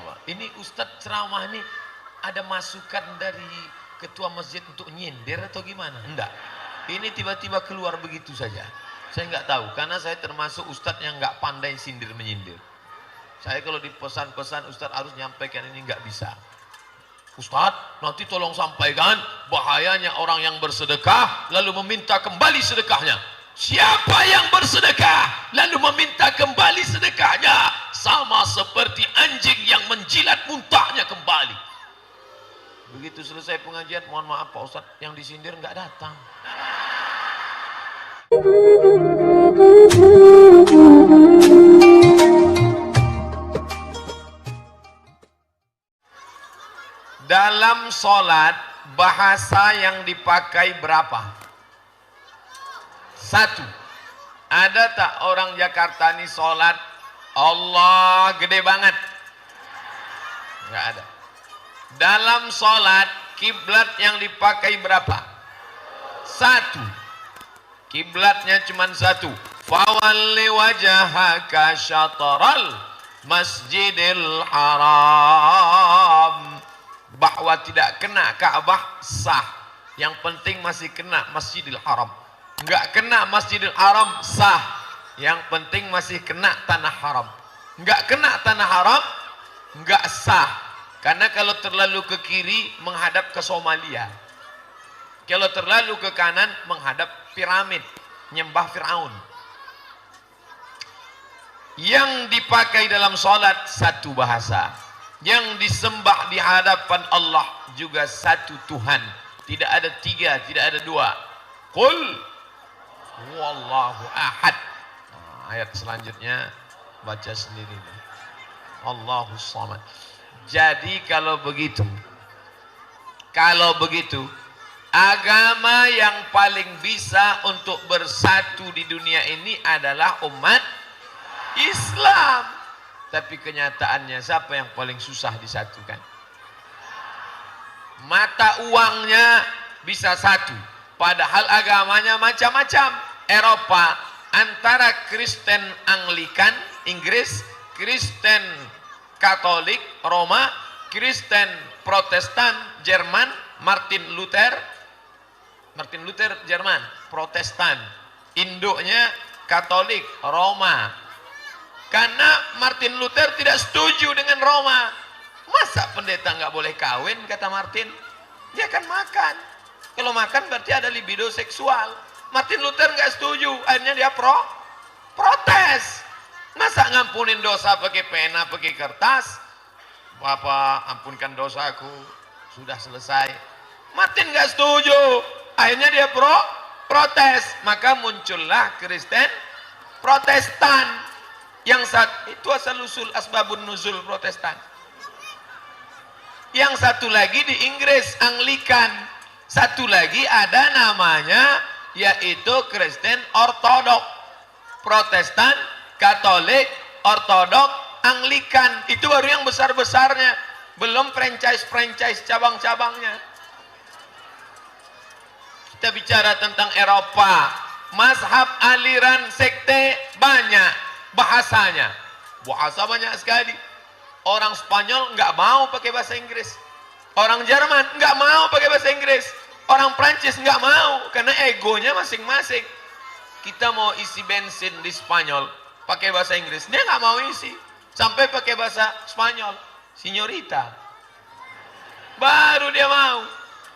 Allah. Ini Ustadz ceramah ini ada masukan dari ketua masjid untuk nyindir atau gimana? Enggak. Ini tiba-tiba keluar begitu saja. Saya nggak tahu karena saya termasuk Ustadz yang nggak pandai sindir menyindir. Saya kalau di pesan-pesan Ustadz harus nyampaikan ini nggak bisa. Ustadz, nanti tolong sampaikan bahayanya orang yang bersedekah lalu meminta kembali sedekahnya. Siapa yang bersedekah lalu meminta kembali sedekahnya sama seperti anjing yang menjilat muntahnya kembali. Begitu selesai pengajian, mohon maaf Pak Ustadz, yang disindir nggak datang. Dalam sholat bahasa yang dipakai berapa? Satu. Ada tak orang Jakarta ini sholat Allah gede banget? Nggak ada. Dalam sholat kiblat yang dipakai berapa? Satu. Kiblatnya cuma satu. Fawalli wajhaka syatral masjidil haram. Bahwa tidak kena Ka'bah sah. Yang penting masih kena Masjidil Haram. Enggak kena Masjidil Haram sah. Yang penting masih kena tanah haram. Enggak kena tanah haram enggak sah. Karena kalau terlalu ke kiri menghadap ke Somalia. Kalau terlalu ke kanan menghadap piramid, nyembah Firaun. Yang dipakai dalam sholat satu bahasa. Yang disembah di hadapan Allah juga satu Tuhan. Tidak ada tiga, tidak ada dua. Qul huwallahu ahad. Nah, ayat selanjutnya baca sendiri. Allahus samad. Jadi kalau begitu, agama yang paling bisa untuk bersatu di dunia ini adalah umat Islam. Tapi kenyataannya siapa yang paling susah disatukan? Mata uangnya bisa satu, padahal agamanya macam-macam. Eropa antara Kristen Anglikan Inggris, Kristen Katolik Roma, Kristen Protestan Jerman, Martin Luther Jerman Protestan, Indonya Katolik Roma. Karena Martin Luther tidak setuju dengan Roma. Masa pendeta nggak boleh kawin, kata Martin? Dia akan makan. Kalau makan berarti ada libido seksual. Martin Luther nggak setuju, akhirnya dia protes. Masa ngampunin dosa pakai pena, pakai kertas? Bapak ampunkan dosaku, sudah selesai. Martin nggak setuju, akhirnya dia protes. Maka muncullah Kristen Protestan. Yang satu itu asal usul asbabun nuzul Protestan. Yang satu lagi di Inggris Anglikan. Satu lagi ada namanya yaitu Kristen Ortodok. Protestan, Katolik, Ortodok, Anglikan. Itu baru yang besar-besarnya. Belum franchise cabang-cabangnya. Kita bicara tentang Eropa. Mazhab aliran sekte banyak. Bahasanya, bahasa banyak sekali. Orang Spanyol nggak mau pakai bahasa Inggris. Orang Jerman nggak mau pakai bahasa Inggris. Orang Prancis nggak mau karena egonya masing-masing. Kita mau isi bensin di Spanyol pakai bahasa Inggris, dia nggak mau isi. Sampai pakai bahasa Spanyol, Signorita. Baru dia mau.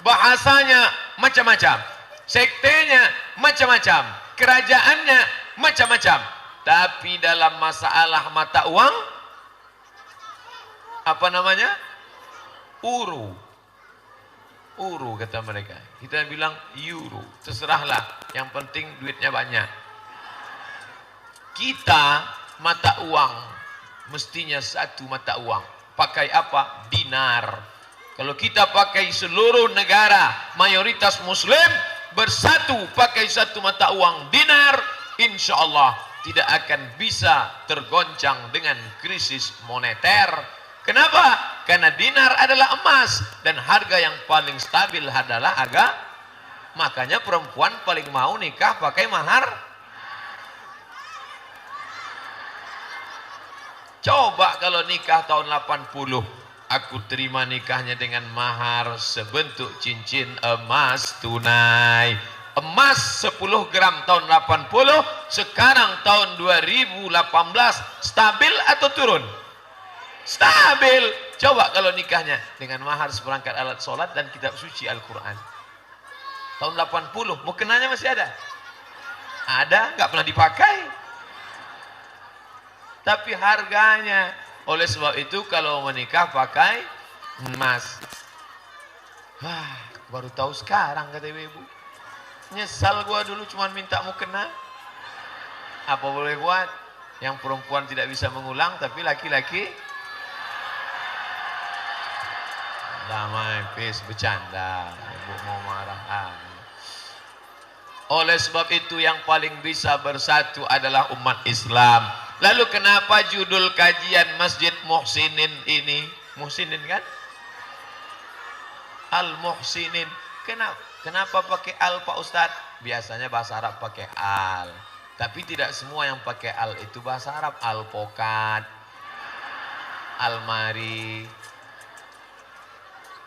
Bahasanya macam-macam, sektenya macam-macam, kerajaannya macam-macam. Tapi dalam masalah mata uang, apa namanya? Uru kata mereka. Kita bilang euro, terserahlah, yang penting duitnya banyak. Kita mata uang mestinya satu mata uang. Pakai apa? Dinar. Kalau kita pakai seluruh negara mayoritas muslim bersatu pakai satu mata uang dinar, insya Allah tidak akan bisa tergoncang dengan krisis moneter. Kenapa? Karena dinar adalah emas dan harga yang paling stabil adalah makanya perempuan paling mau nikah pakai mahar. Coba kalau nikah tahun 80, aku terima nikahnya dengan mahar sebentuk cincin emas tunai. Emas 10 gram tahun 80, sekarang tahun 2018, stabil atau turun? Stabil. Coba kalau nikahnya dengan mahar seperangkat alat sholat dan kitab suci Al-Quran. Tahun 80, mukenanya masih ada? Ada, nggak pernah dipakai. Tapi harganya. Oleh sebab itu kalau menikah pakai emas. Wah, baru tahu sekarang kata ibu. Nyesal gua dulu cuma minta mukena. Apa boleh buat? Yang perempuan tidak bisa mengulang, tapi laki-laki damai, peace, bercanda. Ibu mau marah. Oleh sebab itu yang paling bisa bersatu adalah umat Islam. Lalu kenapa judul kajian Masjid Muhsinin ini? Muhsinin kan? Al-Muhsinin. Kenapa pakai al Pak Ustadz? Biasanya bahasa Arab pakai al. Tapi tidak semua yang pakai al itu bahasa Arab. Alpokat, almari.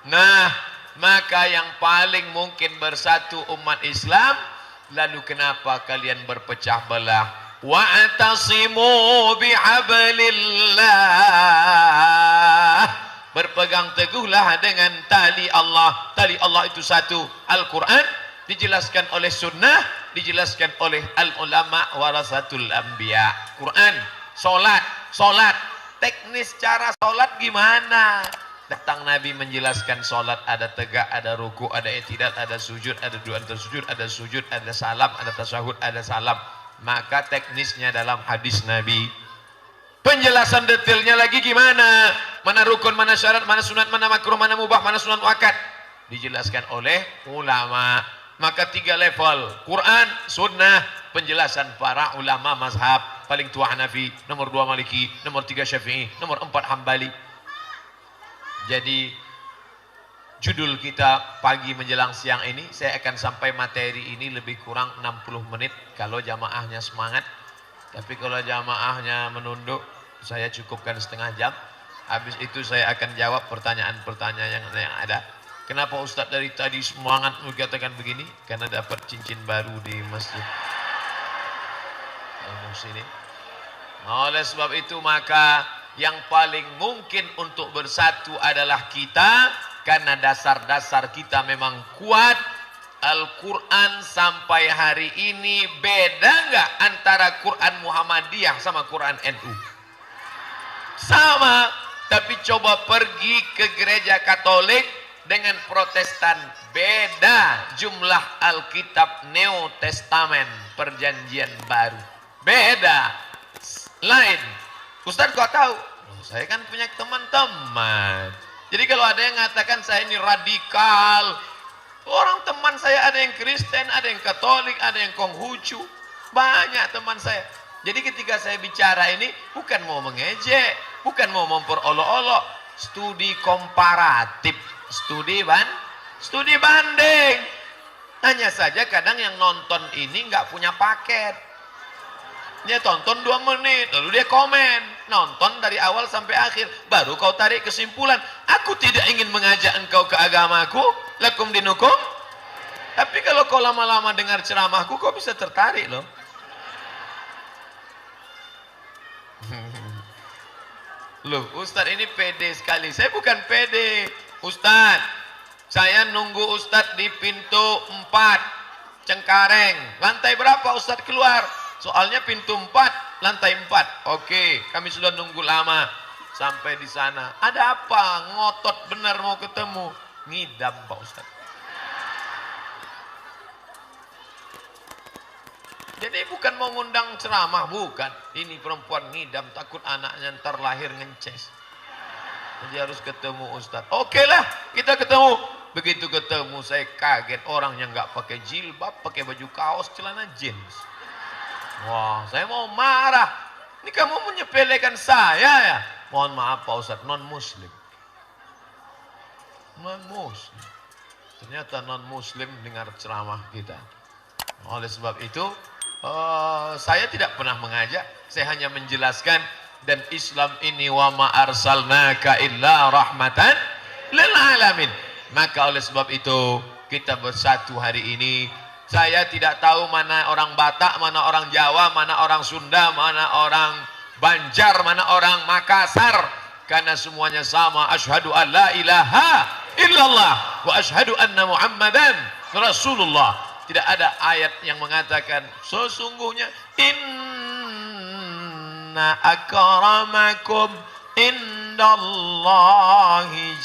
Nah, maka yang paling mungkin bersatu umat Islam. Lalu kenapa kalian berpecah belah? Wa'tasimu bihablillah. Berpegang teguhlah dengan tali Allah. Tali Allah itu satu. Al-Quran dijelaskan oleh sunnah, dijelaskan oleh al-ulama warasatul anbiya. Quran, solat. Teknis cara solat gimana? Datang Nabi menjelaskan solat ada tegak, ada ruku, ada i'tidal, ada sujud, ada dua antar sujud, ada salam, ada tasyahud, ada salam. Maka teknisnya dalam hadis Nabi. Penjelasan detailnya lagi gimana? Mana rukun, mana syarat, mana sunat, mana makruh, mana mubah, mana sunat muakkad. Dijelaskan oleh ulama. Maka 3 level. Quran, sunnah, penjelasan para ulama mazhab. Paling tua Hanafi, nomor 2 Maliki, nomor 3 Syafi'i, nomor 4 Hambali. Jadi judul kita pagi menjelang siang ini, saya akan sampai materi ini lebih kurang 60 menit kalau jamaahnya semangat. Tapi kalau jamaahnya menunduk, saya cukupkan setengah jam. Habis itu saya akan jawab pertanyaan-pertanyaan yang ada. Kenapa Ustadz dari tadi semangat mengatakan begini? Karena dapat cincin baru di masjid. Sini. Oleh sebab itu maka yang paling mungkin untuk bersatu adalah kita, karena dasar-dasar kita memang kuat. Al-Quran sampai hari ini beda nggak antara Quran Muhammadiyah sama Quran NU? Sama, tapi coba pergi ke gereja Katolik dengan Protestan, beda jumlah Alkitab New Testament, perjanjian baru, beda, lain. Ustadz kok tahu? Saya kan punya teman-teman. Jadi kalau ada yang mengatakan saya ini radikal, orang teman saya ada yang Kristen, ada yang Katolik, ada yang Konghucu, banyak teman saya. Jadi ketika saya bicara ini bukan mau mengejek, bukan mau memperolok-olok, studi komparatif, studi banding. Hanya saja kadang yang nonton ini nggak punya paket. Dia tonton 2 menit, lalu dia komen. Nonton dari awal sampai akhir, baru kau tarik kesimpulan. Aku tidak ingin mengajak engkau ke agamaku, lakum dinukum. Tapi kalau kau lama-lama dengar ceramahku, kau bisa tertarik loh. Loh, Ustadz ini pede sekali. Saya bukan pede. Ustadz, saya nunggu Ustadz di pintu 4, Cengkareng. Lantai berapa Ustadz keluar? Soalnya pintu 4, lantai 4. Oke, kami sudah nunggu lama. Sampai di sana. Ada apa? Ngotot benar mau ketemu. Ngidam Pak Ustadz. Jadi bukan mau ngundang ceramah, bukan. Ini perempuan ngidam, takut anaknya ntar lahir ngences. Jadi harus ketemu Ustadz. Oke lah, kita ketemu. Begitu ketemu, saya kaget. Orang yang nggak pakai jilbab, pakai baju kaos, celana jeans. Wah, saya mau marah. Ini kamu menyepelekan saya ya? Mohon maaf Pak Ustadz, non-muslim. Non-muslim. Ternyata non-muslim dengar ceramah kita. Oleh sebab itu, saya tidak pernah mengajak. Saya hanya menjelaskan Dan Islam ini wa ma arsalnaka illa rahmatan lil alamin. Maka oleh sebab itu kita bersatu hari ini. Saya tidak tahu mana orang Batak, mana orang Jawa, mana orang Sunda, mana orang Banjar, mana orang Makassar, karena semuanya sama. Asyhadu an la ilaha illallah wa asyhadu anna Muhammadan Rasulullah. Tidak ada ayat yang mengatakan sesungguhnya inna akramakum indallahi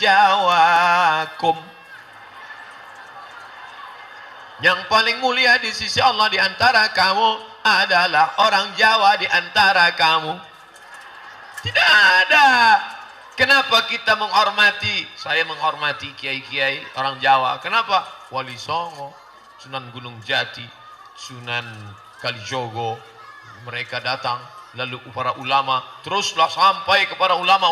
jawakum. Yang paling mulia di sisi Allah di antara kamu adalah orang Jawa di antara kamu. Tidak ada. Kenapa kita menghormati? Saya menghormati kiai-kiai orang Jawa. Kenapa? Wali Songo, Sunan Gunung Jati, Sunan Kalijogo, mereka datang. Lalu para ulama, teruslah sampai kepada ulama,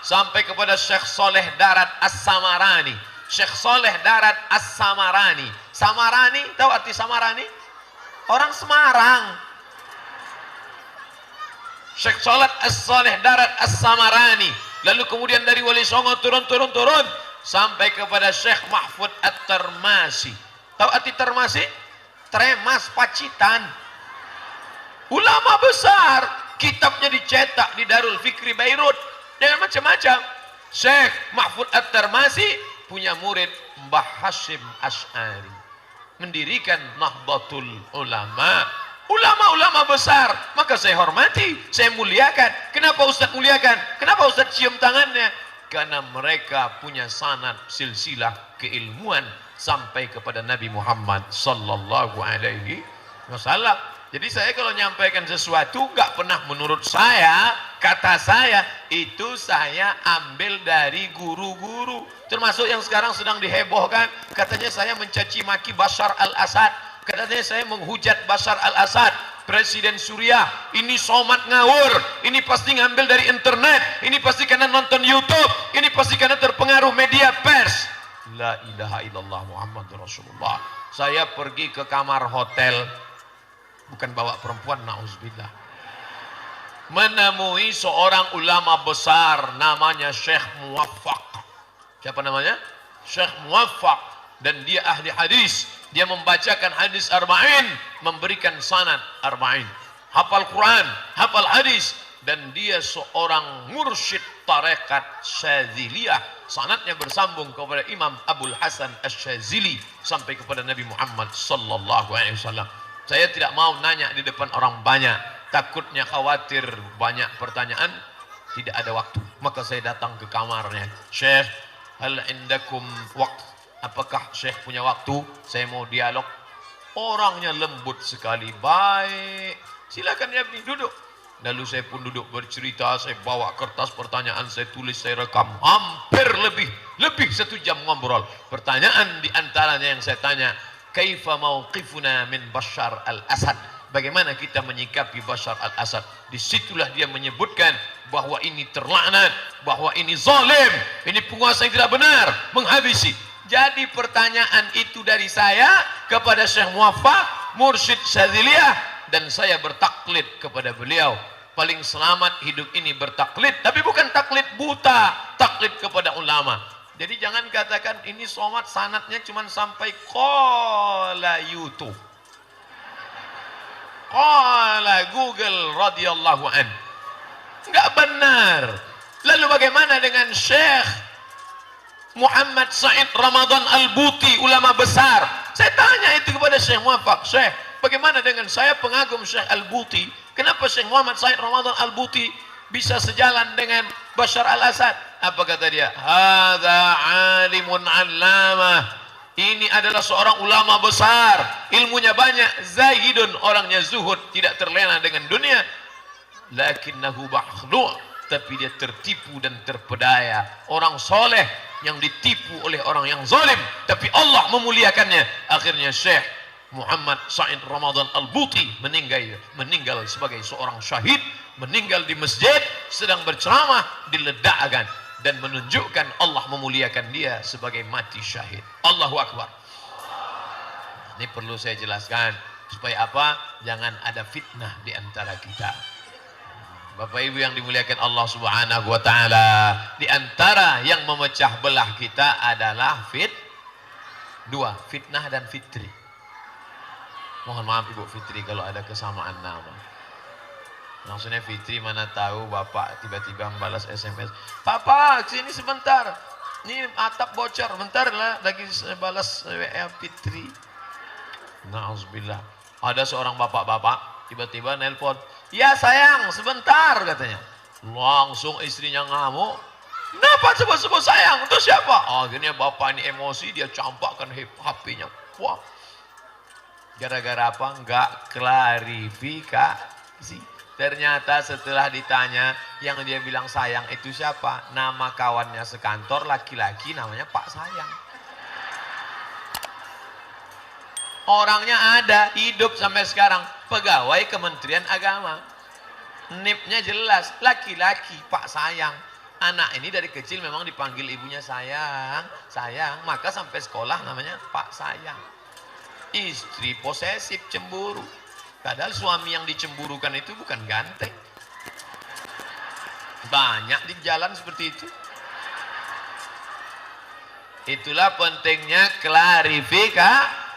sampai kepada Syekh Soleh Darat As-Samarani. Syekh Soleh Darat As-Samarani. Samarani, tahu arti Samarani? Orang Semarang. Syekh Soleh Darat As-Samarani. Lalu kemudian dari Wali Songo turun sampai kepada Syekh Mahfud At-Termasi. Tahu arti Termasi? Tremas Pacitan. Ulama besar, kitabnya dicetak di Darul Fikri Beirut dengan macam-macam. Syekh Mahfud At-Termasi punya murid Mbah Hashim Asy'ari, mendirikan Nahdlatul Ulama. Ulama-ulama besar, maka saya hormati, saya muliakan. Kenapa Ustaz muliakan? Kenapa Ustaz cium tangannya? Karena mereka punya sanad silsilah keilmuan sampai kepada Nabi Muhammad sallallahu alaihi wasallam. Jadi saya kalau nyampaikan sesuatu nggak pernah menurut saya, kata saya, itu saya ambil dari guru-guru. Termasuk yang sekarang sedang dihebohkan, katanya saya mencaci maki Bashar al-Assad, katanya saya menghujat Bashar al-Assad, Presiden Suriah. Ini somat ngawur, ini pasti ngambil dari internet, ini pasti karena nonton YouTube, ini pasti karena terpengaruh media pers. La ilaha illallah Muhammadur Rasulullah. Saya pergi ke kamar hotel, bukan bawa perempuan, na'udzubillah, menemui seorang ulama besar namanya Syekh Muwaffaq. Siapa namanya? Syekh Muwaffaq. Dan dia ahli hadis. Dia membacakan hadis arba'in, memberikan sanad arba'in, hafal Quran, hafal hadis. Dan dia seorang mursyid tarekat Syadziliyah. Sanadnya bersambung kepada Imam Abul Hasan Asy-Syadzili sampai kepada Nabi Muhammad sallallahu alaihi wasallam. Saya tidak mau nanya di depan orang banyak, takutnya khawatir banyak pertanyaan, tidak ada waktu. Maka saya datang ke kamarnya. Syekh, hal indakum waqt? Apakah Syekh punya waktu? Saya mau dialog. Orangnya lembut sekali, baik. Silakan ya, duduk. Lalu saya pun duduk bercerita, saya bawa kertas pertanyaan, saya tulis, saya rekam. Hampir lebih 1 jam ngobrol. Pertanyaan diantaranya yang saya tanya, kaifa mauqifuna min Bashar al-Assad? Bagaimana kita menyikapi Bashar al-Assad? Disitulah dia menyebutkan bahwa ini terlaknat, bahwa ini zalim, ini penguasa yang tidak benar, menghabisi. Jadi pertanyaan itu dari saya kepada Syekh Muwaffaq, mursyid Syadziliyah, dan saya bertaklid kepada beliau. Paling selamat hidup ini bertaklid, tapi bukan taklid buta, taklid kepada ulama. Jadi jangan katakan ini somat sanatnya cuma sampai qala YouTube, qala Google radhiyallahu an. Enggak benar. Lalu bagaimana dengan Syekh Muhammad Said Ramadan Al-Buti, ulama besar? Saya tanya itu kepada Syekh Muwaffaq, Syekh, bagaimana dengan saya pengagum Syekh Al-Buti? Kenapa Syekh Muhammad Said Ramadan Al-Buti bisa sejalan dengan Bashar al-Assad? Apa kata dia? Hadza alimun allamah. Ini adalah seorang ulama besar, ilmunya banyak, zahidun, orangnya zuhud, tidak terlena dengan dunia. Lakinnahu makhlu', tapi dia tertipu dan terpedaya. Orang soleh yang ditipu oleh orang yang zalim, tapi Allah memuliakannya. Akhirnya Syekh Muhammad Said Ramadan Al-Buti meninggal sebagai seorang syahid, meninggal di masjid sedang berceramah, diledakkan dan menunjukkan Allah memuliakan dia sebagai mati syahid. Allahu Akbar. Ini perlu saya jelaskan supaya apa? Jangan ada fitnah di antara kita. Bapak Ibu yang dimuliakan Allah Subhanahu wa taala, di antara yang memecah belah kita adalah dua, fitnah dan fitri. Mohon maaf Ibu Fitri kalau ada kesamaan nama. Maksudnya Fitri mana tahu Bapak tiba-tiba membalas SMS. Papa, sini sebentar. Ini atap bocor, bentar lah lagi balas WA Fitri. Nauzubillah. Ada seorang bapak-bapak tiba-tiba nelpon. Ya sayang, sebentar katanya. Langsung istrinya ngamuk. Kenapa sebut-sebut sayang? Itu siapa? Akhirnya bapak ini emosi, dia campakkan HP-nya. Wah. Gara-gara apa? Enggak klarifikasi. Ternyata setelah ditanya, yang dia bilang sayang itu siapa? Nama kawannya sekantor, laki-laki, namanya Pak Sayang. Orangnya ada, hidup sampai sekarang. Pegawai Kementerian Agama. NIP-nya jelas, laki-laki, Pak Sayang. Anak ini dari kecil memang dipanggil ibunya sayang, sayang. Maka sampai sekolah namanya Pak Sayang. Istri posesif, cemburu. Padahal suami yang dicemburukan itu bukan ganteng. Banyak di jalan seperti itu. Itulah pentingnya klarifikasi.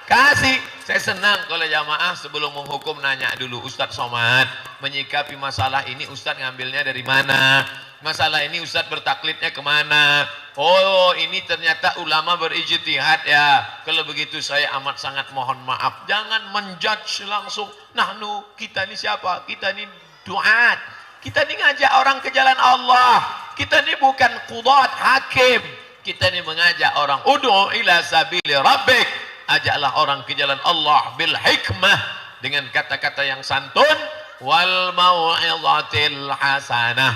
Saya senang kalau jamaah sebelum menghukum nanya dulu, Ustadz Somad, menyikapi masalah ini Ustadz ngambilnya dari mana? Masalah ini Ustadz bertaklidnya kemana? Oh, ini ternyata ulama berijtihad ya. Kalau begitu saya amat sangat mohon maaf. Jangan menjudge langsung. Nahnu, kita ini siapa? Kita ini duat. Kita ini ngajak orang ke jalan Allah. Kita ini bukan qudat, hakim. Kita ini mengajak orang ud'u ila sabili rabbik. Ajaklah orang ke jalan Allah bil hikmah, dengan kata-kata yang santun, wal mau'izatil hasanah,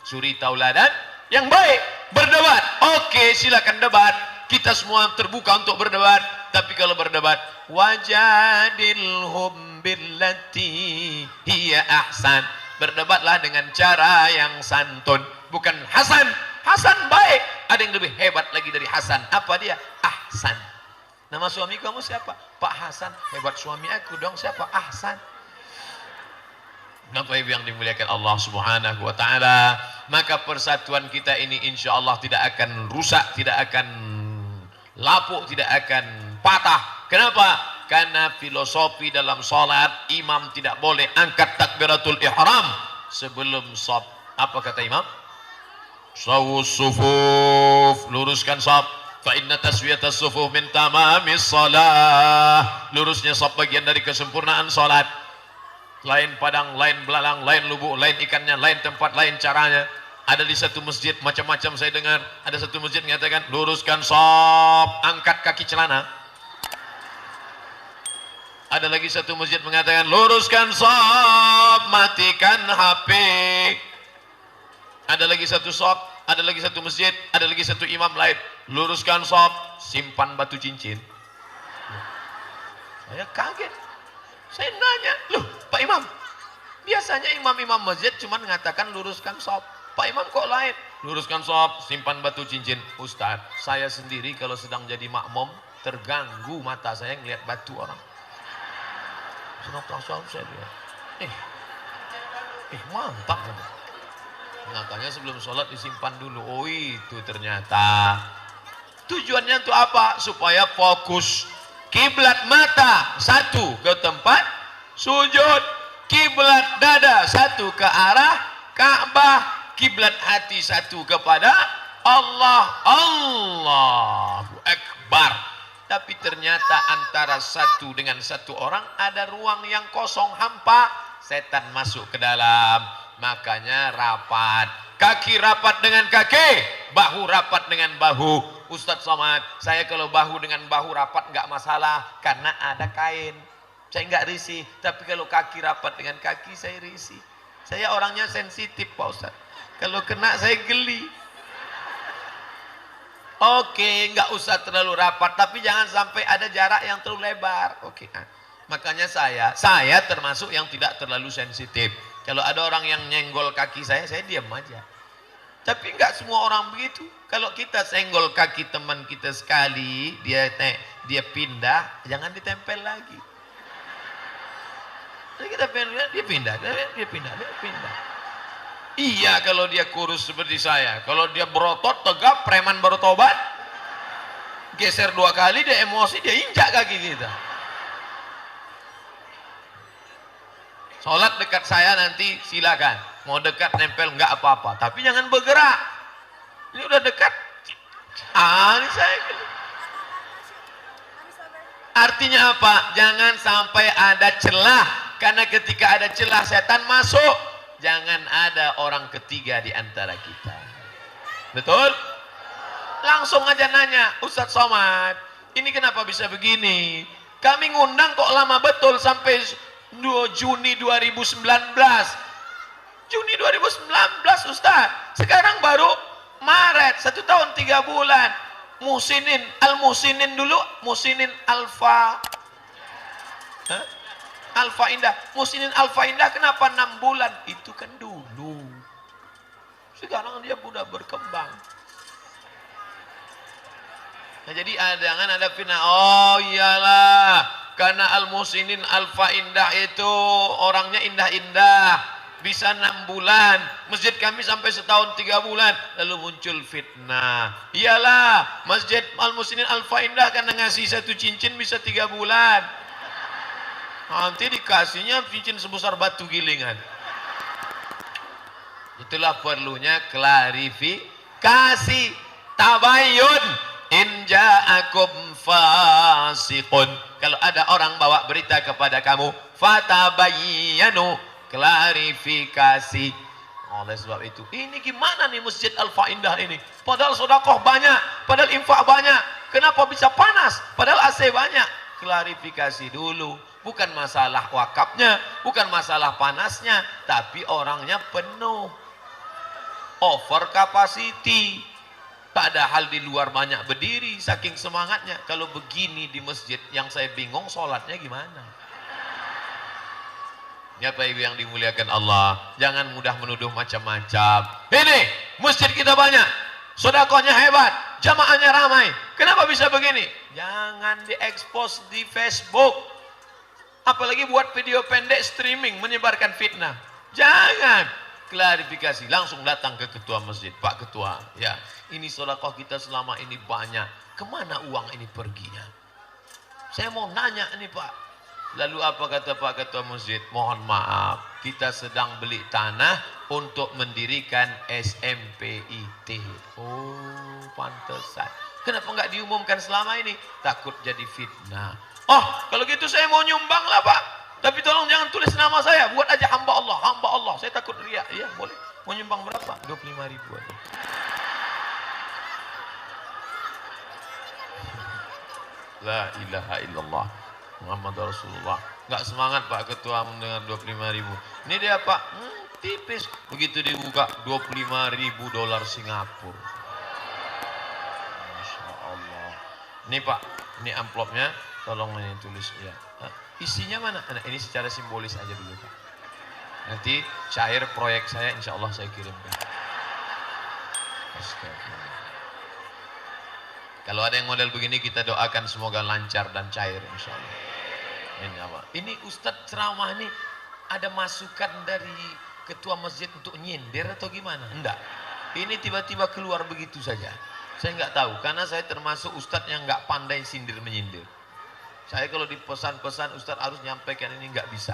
suri tauladan yang baik. Berdebat, oke, silakan debat, kita semua terbuka untuk berdebat. Tapi kalau berdebat, wajadilhum billati hiya ahsan, berdebatlah dengan cara yang santun, bukan Hasan. Hasan baik, ada yang lebih hebat lagi dari Hasan. Apa dia? Ahsan. Nama suami kamu siapa? Pak Hasan. Hebat suami aku dong, siapa? Ahsan. Bapak Ibu yang dimuliakan Allah Subhanahu wa taala, maka persatuan kita ini insya Allah tidak akan rusak, tidak akan lapuk, tidak akan patah. Kenapa? Karena filosofi dalam salat, imam tidak boleh angkat takbiratul ihram sebelum shaf. Apa kata imam? Sawus sufuf, luruskan shaf. Fa inna taswiyatas sufuf min tamamis shalah. Lurusnya shaf bagian dari kesempurnaan salat. Lain padang, lain belalang, lain lubuk, lain ikannya, lain tempat, lain caranya. Ada di satu masjid macam-macam saya dengar, ada satu masjid mengatakan luruskan shaf, angkat kaki celana. Ada lagi satu masjid mengatakan luruskan shaf, matikan HP. Ada lagi satu shaf, ada lagi satu masjid, ada lagi satu imam lain, luruskan shaf, simpan batu cincin. Saya kaget. Saya nanya, loh Pak Imam, biasanya imam-imam masjid cuma mengatakan luruskan shaf. Pak Imam kok lain? Luruskan shaf, simpan batu cincin. Ustadz, saya sendiri kalau sedang jadi makmum, terganggu mata saya ngelihat batu orang. Saya lihat, mantap. Makanya sebelum sholat disimpan dulu. Oh itu ternyata. Tujuannya untuk apa? Supaya fokus. Kiblat mata satu ke tempat sujud, kiblat dada satu ke arah Ka'bah, kiblat hati satu kepada Allah. Allahu Akbar. Tapi ternyata antara satu dengan satu orang ada ruang yang kosong, hampa. Setan masuk ke dalam. Makanya rapat. Kaki rapat dengan kaki, bahu rapat dengan bahu. Ustadz Somad, saya kalau bahu dengan bahu rapat nggak masalah karena ada kain, saya nggak risih. Tapi kalau kaki rapat dengan kaki saya risih. Saya orangnya sensitif Pak Ustadz. Kalau kena saya geli. Oke, nggak usah terlalu rapat, tapi jangan sampai ada jarak yang terlalu lebar. Oke, makanya saya termasuk yang tidak terlalu sensitif. Kalau ada orang yang nyenggol kaki saya diam aja. Tapi enggak semua orang begitu. Kalau kita senggol kaki teman kita sekali, dia pindah, jangan ditempel lagi. Jadi kita pindah, dia pindah. Iya kalau dia kurus seperti saya. Kalau dia berotot, tegap, preman baru tobat, geser 2 kali, dia emosi, dia injak kaki kita. Sholat dekat saya nanti silakan. Mau dekat nempel nggak apa-apa. Tapi jangan bergerak. Ini udah dekat. Ini saya. Artinya apa? Jangan sampai ada celah. Karena ketika ada celah setan masuk. Jangan ada orang ketiga di antara kita. Betul? Langsung aja nanya, Ustadz Somad, ini kenapa bisa begini? Kami ngundang kok lama betul sampai Juni 2019. Juni 2019 Ustadz. Sekarang baru Maret, 1 tahun 3 bulan. Musinin, Al-Musinin dulu, Musinin Alfa. Alfa Indah, Musinin Alfa Indah kenapa 6 bulan? Itu kan dulu. Sekarang dia udah berkembang. Nah, jadi jangan ada fitnah. Oh iyalah, karena Al-Musinin Alfa Indah itu orangnya indah-indah, bisa 6 bulan. Masjid kami sampai 1 tahun 3 bulan. Lalu muncul fitnah. Iyalah, Masjid Al-Musinin Alfa Indah karena ngasih 1 cincin bisa 3 bulan. Nanti dikasihnya cincin sebesar batu gilingan. Itulah perlunya klarifikasi, tabayyun. In ja'akum fasiqun. Kalau ada orang bawa berita kepada kamu, fatabayyanu, klarifikasi. Oleh sebab itu, ini gimana nih Masjid Alfa Indah ini? Padahal sedekah banyak, padahal infak banyak. Kenapa bisa panas? Padahal AC banyak. Klarifikasi dulu. Bukan masalah wakafnya, bukan masalah panasnya, tapi orangnya penuh. Over capacity. Padahal di luar banyak berdiri, saking semangatnya. Kalau begini di masjid, yang saya bingung sholatnya gimana? Ya Pak Ibu yang dimuliakan Allah, jangan mudah menuduh macam-macam. Ini, masjid kita banyak, sedekahnya hebat, jamaahnya ramai. Kenapa bisa begini? Jangan diekspos di Facebook. Apalagi buat video pendek streaming menyebarkan fitnah. Jangan. Klarifikasi, langsung datang ke ketua masjid. Pak Ketua, ya ini sedekah kita selama ini banyak. Kemana uang ini perginya? Saya mau nanya nih Pak. Lalu apa kata Pak Ketua Masjid? Mohon maaf, kita sedang beli tanah untuk mendirikan SMPIT. Oh, pantesan. Kenapa nggak diumumkan selama ini? Takut jadi fitnah. Oh, kalau gitu saya mau nyumbang lah Pak. Tapi tolong jangan tulis nama saya. Buat aja hamba Allah, hamba Allah. Saya takut riak. Iya, boleh. Mau nyumbang berapa? 25.000 aja. La ilaha illallah Muhammad Rasulullah. Nggak semangat Pak Ketua mendengar 25.000. Ini dia Pak, tipis. Begitu dibuka 25.000 dolar Singapura. Masya Allah. Ini Pak, ini amplopnya. Tolong ini tulis ya. Isinya mana? Nah, ini secara simbolis aja dulu Pak. Nanti cair proyek saya insya Allah saya kirimkan. Kalau ada yang model begini kita doakan semoga lancar dan cair insya Allah. Ini apa? Ini Ustadz ceramah ini ada masukan dari ketua masjid untuk nyindir atau gimana? Enggak. Ini tiba-tiba keluar begitu saja. Saya nggak tahu karena saya termasuk Ustadz yang nggak pandai sindir menyindir. Saya kalau di pesan-pesan Ustadz harus nyampaikan ini nggak bisa.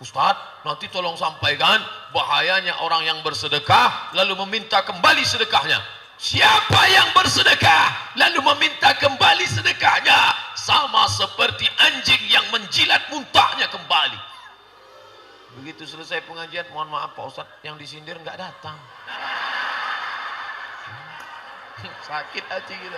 Ustadz nanti tolong sampaikan bahayanya orang yang bersedekah lalu meminta kembali sedekahnya. Siapa yang bersedekah lalu meminta kembali sedekahnya sama seperti anjing yang menjilat muntahnya kembali. Begitu selesai pengajian, mohon maaf Pak Ustadz yang disindir nggak datang. Sakit hati gitu.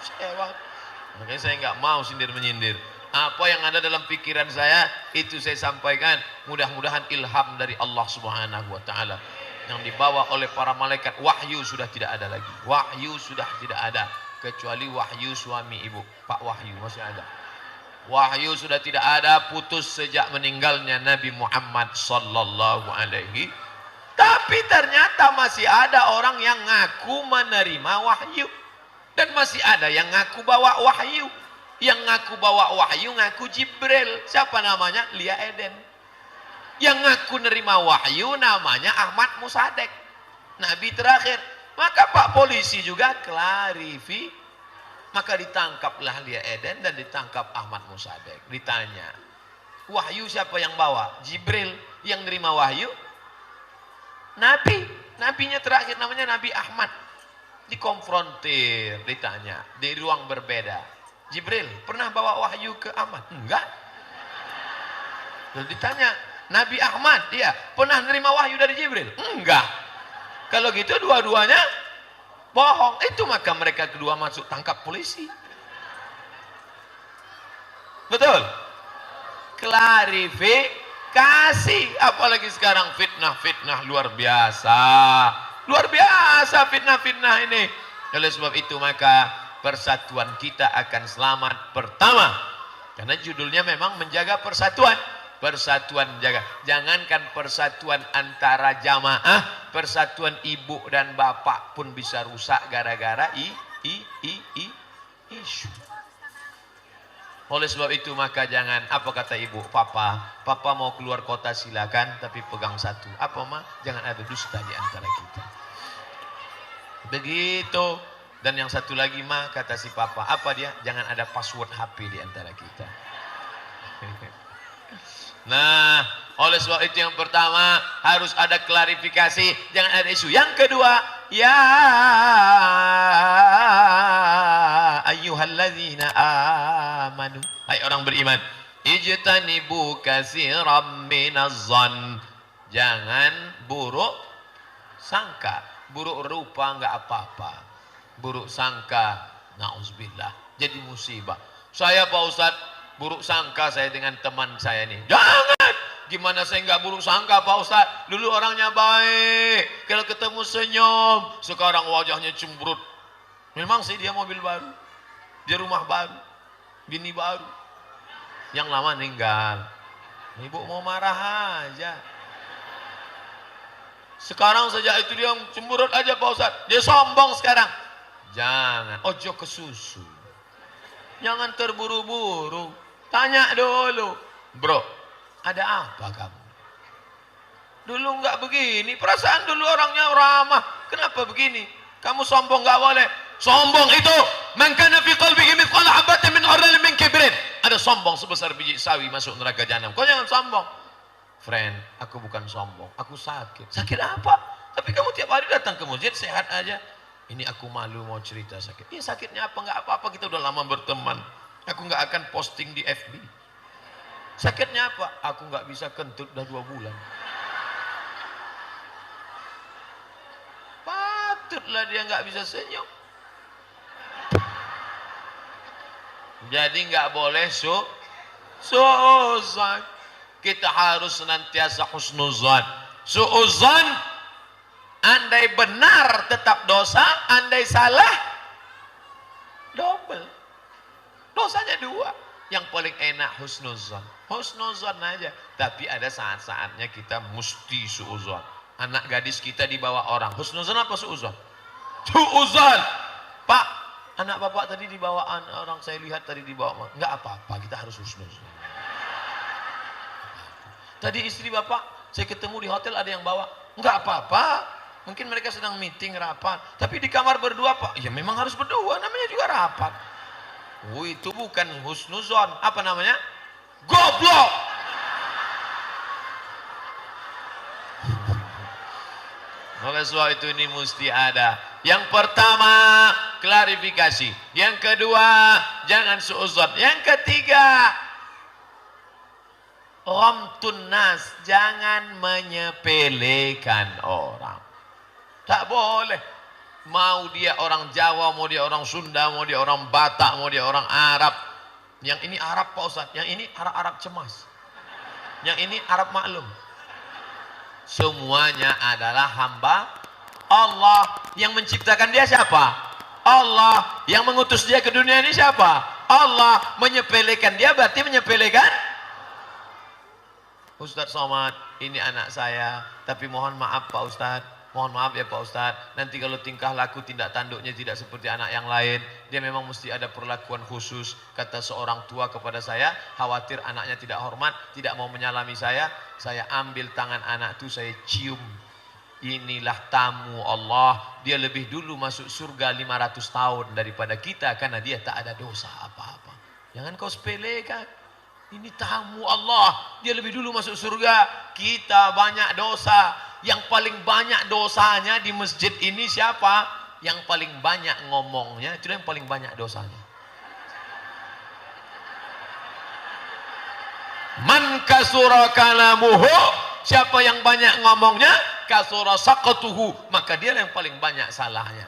Sewak. Makanya saya nggak mau sindir menyindir. Apa yang ada dalam pikiran saya itu saya sampaikan. Mudah-mudahan ilham dari Allah Subhanahu Wa Taala yang dibawa oleh para malaikat. Wahyu sudah tidak ada lagi. Wahyu sudah tidak ada kecuali wahyu suami ibu. Pak Wahyu masih ada. Wahyu sudah tidak ada, putus sejak meninggalnya Nabi Muhammad Sallallahu Alaihi. Tapi ternyata masih ada orang yang ngaku menerima wahyu. Dan masih ada yang ngaku bawa wahyu. Yang ngaku bawa wahyu ngaku Jibril. Siapa namanya? Lia Eden. Yang ngaku nerima wahyu namanya Ahmad Musadek, nabi terakhir. Maka Pak polisi juga klarifi. Maka ditangkaplah Lia Eden dan ditangkap Ahmad Musadek. Ditanya, wahyu siapa yang bawa? Jibril. Yang nerima wahyu nabi, nabinya terakhir namanya Nabi Ahmad. Dikonfrontir, ditanya di ruang berbeda, Jibril pernah bawa wahyu ke Ahmad? Enggak. Lalu ditanya, Nabi Ahmad, dia pernah nerima wahyu dari Jibril? Enggak. Kalau gitu dua-duanya bohong. Itu maka mereka kedua masuk tangkap polisi. Betul? Klarifikasi. Apalagi sekarang fitnah-fitnah luar biasa. Luar biasa fitnah-fitnah ini. Oleh sebab itu maka persatuan kita akan selamat. Pertama, karena judulnya memang menjaga persatuan. Persatuan jaga. Jangankan persatuan antara jamaah, persatuan ibu dan bapak pun bisa rusak gara-gara isu. Oleh sebab itu maka jangan, apa kata ibu, papa mau keluar kota silakan, tapi pegang satu. Apa mah? Jangan ada dusta di antara kita. Begitu. Dan yang satu lagi mah kata si papa, apa dia? Jangan ada password HP di antara kita. Nah, oleh sebab itu yang pertama harus ada klarifikasi, jangan ada isu. Yang kedua, ya ayyuhalladzina amanu, hai orang beriman, ijtanibu katsiran minadh-dhann, jangan buruk sangka. Buruk rupa enggak apa-apa, buruk sangka nauzubillah jadi musibah. Saya Pak Ustadz buruk sangka saya dengan teman saya ini. Jangan. Gimana saya nggak buruk sangka Pak Ustadz? Dulu orangnya baik. Kalau ketemu senyum. Sekarang wajahnya cemberut. Memang sih dia mobil baru. Dia rumah baru. Bini baru. Yang lama meninggal. Ibu mau marah aja. Sekarang sejak itu dia cemberut aja Pak Ustadz. Dia sombong sekarang. Jangan. Ojo ke susu. Jangan terburu-buru. Tanya dulu, bro, ada apa kamu? Dulu nggak begini, perasaan dulu orangnya ramah. Kenapa begini? Kamu sombong nggak boleh. Sombong itu, man kana fi qalbihi mithqala habatin min khardalin min kibrin. Ada sombong sebesar biji sawi masuk neraka jahanam. Kau jangan sombong. Friend, aku bukan sombong, aku sakit. Sakit apa? Tapi kamu tiap hari datang ke masjid sehat aja. Ini aku malu mau cerita sakit. Iya sakitnya apa? Nggak apa-apa, kita udah lama berteman. Aku nggak akan posting di FB. Sakitnya apa? Aku nggak bisa kentut udah 2 bulan. Patutlah dia nggak bisa senyum. Jadi nggak boleh suuzan. Kita harus senantiasa husnuzan. Suuzan, andai benar tetap dosa, andai salah double. Dosanya 2. Yang paling enak husnuzan. Husnuzan aja. Tapi ada saat-saatnya kita mesti suuzan. Anak gadis kita dibawa orang. Husnuzan apa suuzan? Suuzan. Pak, anak bapak tadi dibawa orang, saya lihat tadi dibawa. Enggak apa-apa, kita harus husnuzan. Tadi istri bapak, saya ketemu di hotel ada yang bawa. Enggak apa-apa. Mungkin mereka sedang meeting rapat. Tapi di kamar berdua Pak. Ya memang harus berdua, namanya juga rapat. Oh, itu bukan husnuzon. Apa namanya? Goblok. Oleh sebab itu ini mesti ada. Yang pertama, klarifikasi. Yang kedua, jangan suuzon. Yang ketiga, ghamtun nas, jangan menyepelekan orang. Tak boleh. Mau dia orang Jawa, mau dia orang Sunda, mau dia orang Batak, mau dia orang Arab. Yang ini Arab Pak Ustadz, yang ini Arab cemas. Yang ini Arab maklum. Semuanya adalah hamba Allah. Yang menciptakan dia siapa? Allah. Yang mengutus dia ke dunia ini siapa? Allah. Menyepelekan dia berarti menyepelekan Ustadz Somad, ini anak saya, tapi mohon maaf Pak Ustadz, mohon maaf ya Pak Ustadz, nanti kalau tingkah laku tindak tanduknya tidak seperti anak yang lain, dia memang mesti ada perlakuan khusus. Kata seorang tua kepada saya, khawatir anaknya tidak hormat, tidak mau menyalami saya ambil tangan anak itu, saya cium. Inilah tamu Allah, dia lebih dulu masuk surga 500 tahun daripada kita, karena dia tak ada dosa apa-apa. Jangan kau sepelekan. Ini tamu Allah, dia lebih dulu masuk surga, kita banyak dosa. Yang paling banyak dosanya di masjid ini siapa? Yang paling banyak ngomongnya, itu yang paling banyak dosanya. Man kasura kalamuhu, siapa yang banyak ngomongnya, kasura saqatuhu, maka dia yang paling banyak salahnya.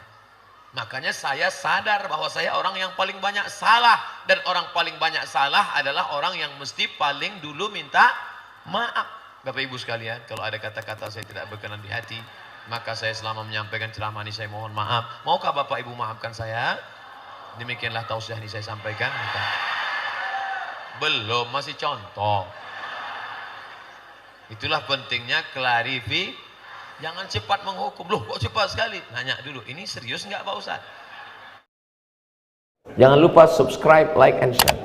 Makanya saya sadar bahwa saya orang yang paling banyak salah, dan orang paling banyak salah adalah orang yang mesti paling dulu minta maaf. Bapak Ibu sekalian, kalau ada kata-kata saya tidak berkenan di hati, maka saya selama menyampaikan ceramah ini saya mohon maaf. Maukah Bapak Ibu maafkan saya? Demikianlah tausiah ini saya sampaikan. Belum, masih contoh. Itulah pentingnya klarifikasi. Jangan cepat menghukum. Loh kok cepat sekali? Nanya dulu, ini serius nggak Pak Ustadz? Jangan lupa subscribe, like, and share.